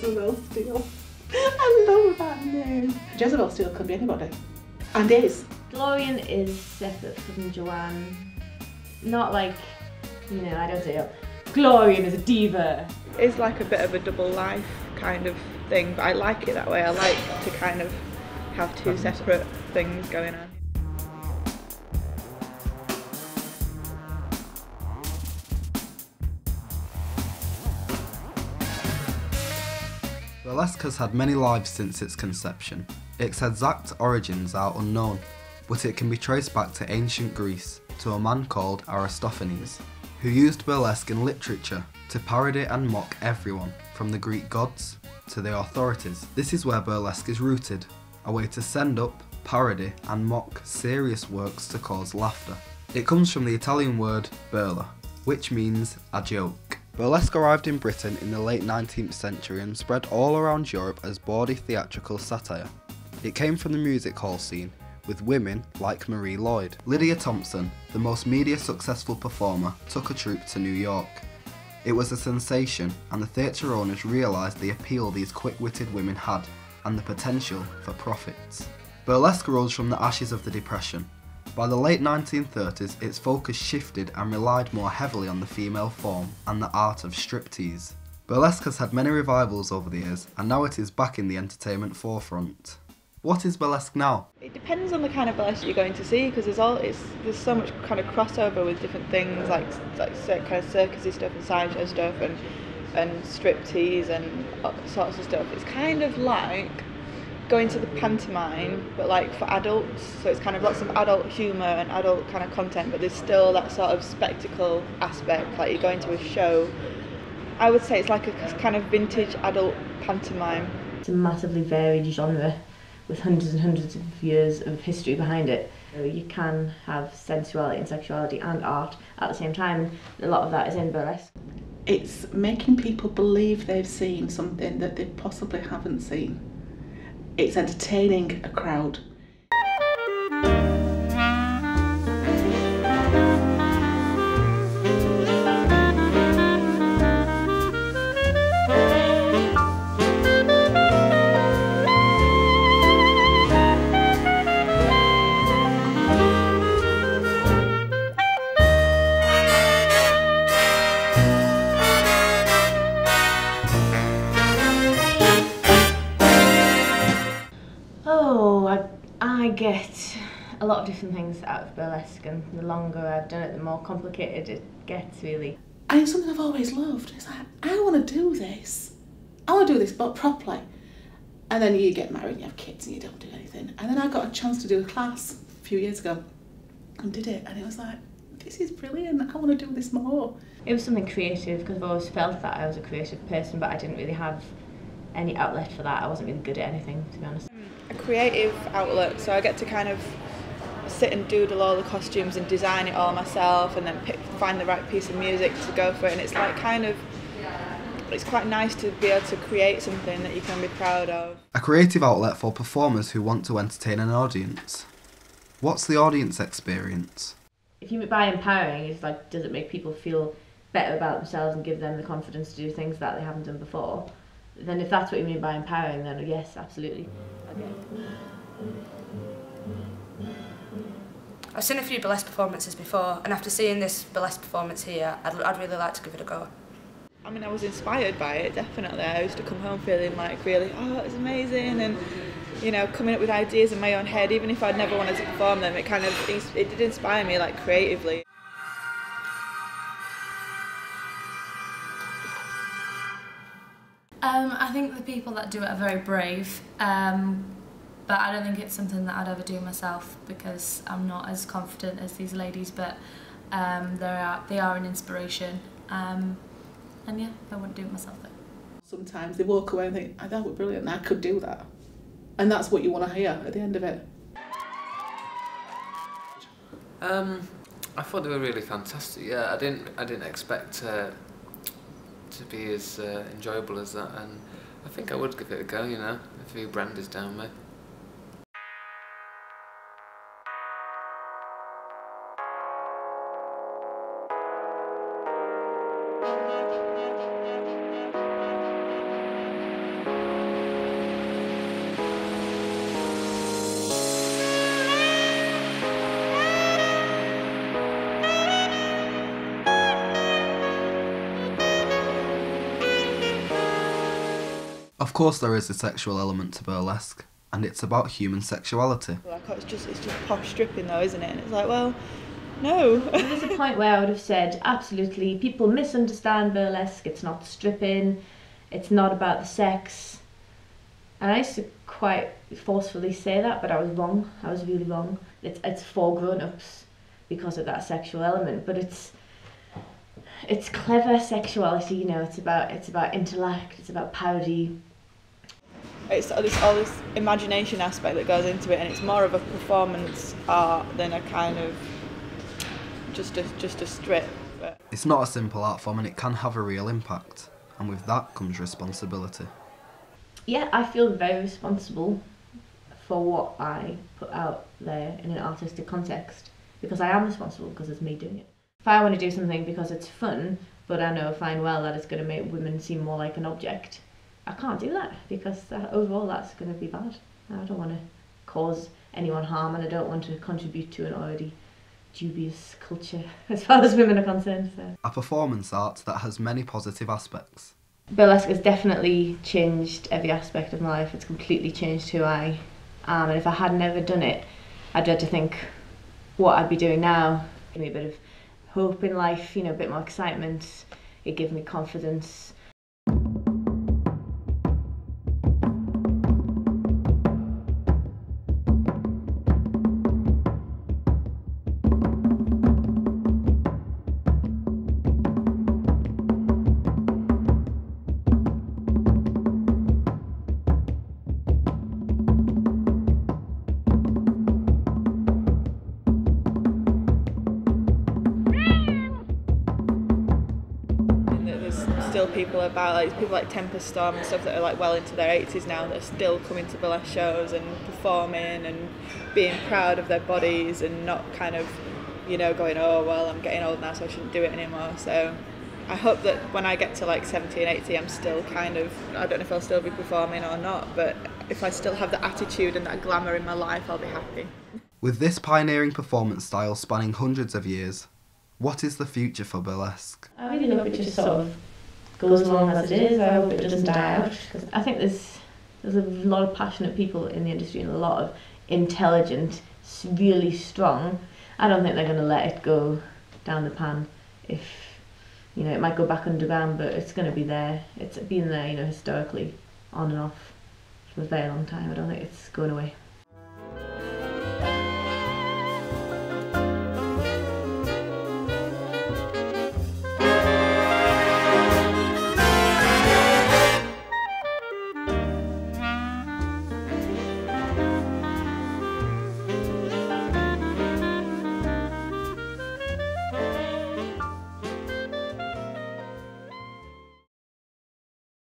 Jezebel Steele. I love that name. Jezebel Steele could be anybody. And is. Glorian is separate from McGowan. Not like, you know, I don't say, Glorian is a diva. It's like a bit of a double life kind of thing, but I like it that way. I like to kind of have two separate things going on. Burlesque has had many lives since its conception. Its exact origins are unknown, but it can be traced back to ancient Greece, to a man called Aristophanes, who used burlesque in literature to parody and mock everyone, from the Greek gods to the authorities. This is where burlesque is rooted, a way to send up, parody and mock serious works to cause laughter. It comes from the Italian word burla, which means a joke. Burlesque arrived in Britain in the late 19th century and spread all around Europe as bawdy theatrical satire. It came from the music hall scene, with women like Marie Lloyd. Lydia Thompson, the most media successful performer, took a troupe to New York. It was a sensation, and the theatre owners realised the appeal these quick-witted women had, and the potential for profits. Burlesque rose from the ashes of the Depression. By the late 1930s, its focus shifted and relied more heavily on the female form and the art of striptease. Burlesque has had many revivals over the years, and now it is back in the entertainment forefront. What is burlesque now? It depends on the kind of burlesque you're going to see, because there's so much kind of crossover with different things like kind of circusy stuff and sideshow stuff and striptease and all sorts of stuff. It's kind of like going to the pantomime, but like for adults. So it's kind of lots of adult humour and adult kind of content, but there's still that sort of spectacle aspect, like you're going to a show. I would say it's like a kind of vintage adult pantomime. It's a massively varied genre with hundreds and hundreds of years of history behind it. So you can have sensuality and sexuality and art at the same time, and a lot of that is in burlesque. It's making people believe they've seen something that they possibly haven't seen. It's entertaining a crowd. I get a lot of different things out of burlesque, and the longer I've done it, the more complicated it gets, really. And it's something I've always loved. It's like, I want to do this. I want to do this, but properly. And then you get married, you have kids, and you don't do anything. And then I got a chance to do a class a few years ago and did it, and it was like, this is brilliant. I want to do this more. It was something creative, because I've always felt that I was a creative person, but I didn't really have any outlet for that. I wasn't really good at anything, to be honest. A creative outlet, so I get to kind of sit and doodle all the costumes and design it all myself, and then find the right piece of music to go for it, and it's like it's quite nice to be able to create something that you can be proud of. A creative outlet for performers who want to entertain an audience. What's the audience experience? If you mean by empowering, it's like, does it make people feel better about themselves and give them the confidence to do things that they haven't done before? Then if that's what you mean by empowering, then yes, absolutely. Okay. I've seen a few burlesque performances before, and after seeing this burlesque performance here, I'd really like to give it a go. I mean, I was inspired by it, definitely. I used to come home feeling like really, oh, it's amazing, and you know, coming up with ideas in my own head, even if I'd never wanted to perform them, it did inspire me, like, creatively. I think the people that do it are very brave, but I don't think it's something that I'd ever do myself, because I'm not as confident as these ladies, but they are an inspiration, and yeah, I wouldn't do it myself though. Sometimes they walk away and think, oh, that was brilliant, I could do that. And that's what you want to hear at the end of it. I thought they were really fantastic. Yeah, I didn't expect to be as enjoyable as that, and I think I would give it a go, you know, a few brandies down me. Of course there is a sexual element to burlesque, and it's about human sexuality. Like, oh, it's just posh stripping though, isn't it? And it's like, well, no. There's a point where I would have said, absolutely, people misunderstand burlesque, it's not stripping, it's not about the sex. And I used to quite forcefully say that, but I was wrong. I was really wrong. It's for grown-ups because of that sexual element, but it's clever sexuality, you know. It's about intellect, it's about parody. It's all this imagination aspect that goes into it, and it's more of a performance art than a kind of just a strip. But It's not a simple art form, and it can have a real impact, and with that comes responsibility. Yeah, I feel very responsible for what I put out there in an artistic context, because I am responsible because it's me doing it. If I want to do something because it's fun, but I know fine well that it's going to make women seem more like an object, I can't do that, because overall that's going to be bad. I don't want to cause anyone harm, and I don't want to contribute to an already dubious culture as far as women are concerned. So. A performance art that has many positive aspects. Burlesque has definitely changed every aspect of my life. It's completely changed who I am, and if I had never done it, I'd dread to think what I'd be doing now. Give me a bit of hope in life, you know, a bit more excitement. It gave me confidence. still people about, like people like Tempest Storm and stuff that are like well into their 80s now that are still coming to burlesque shows and performing and being proud of their bodies and not kind of, you know, going, oh well, I'm getting old now so I shouldn't do it anymore. So I hope that when I get to like 70 and 80 I'm still kind of, I don't know if I'll still be performing or not, but if I still have that attitude and that glamour in my life, I'll be happy. With this pioneering performance style spanning hundreds of years, what is the future for burlesque? I really hope it just sort of goes along as it is. I hope it doesn't die out, because I think there's a lot of passionate people in the industry and a lot of intelligent, really strong. I don't think they're going to let it go down the pan. If, you know, it might go back underground, but it's going to be there. It's been there, you know, historically, on and off for a very long time. I don't think it's going away.